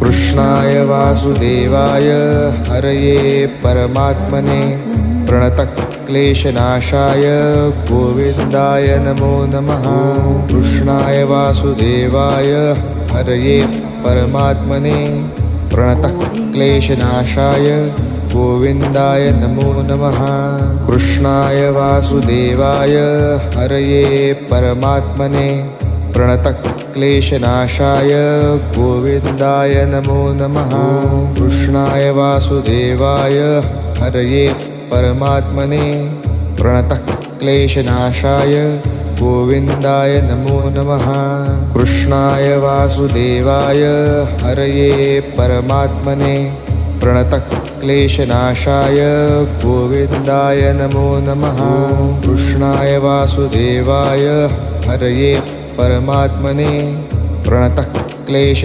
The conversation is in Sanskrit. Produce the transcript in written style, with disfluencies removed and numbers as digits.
कृष्णाय वासुदेवाय हरये परमात्मने प्रणतक्लेशनाशाय गोविन्दाय नमो नमः। कृष्णाय वासुदेवाय हरये परमात्मने प्रणतक्लेशनाशाय गोविन्दाय नमो नमः। कृष्णाय वासुदेवाय हरये परमात्मने प्रणतक्लेशनाशाय गोविन्दाय नमो नमः। कृष्णाय वासुदेवाय हरये परमात्मने प्रणतक्लेशनाशाय गोविन्दाय नमो नमः। कृष्णाय वासुदेवाय हरये परमात्मने प्रणतक्लेशनाशाय गोविन्दाय नमो नमः। कृष्णाय वासुदेवाय हरये परमात्मने प्रणतक्लेश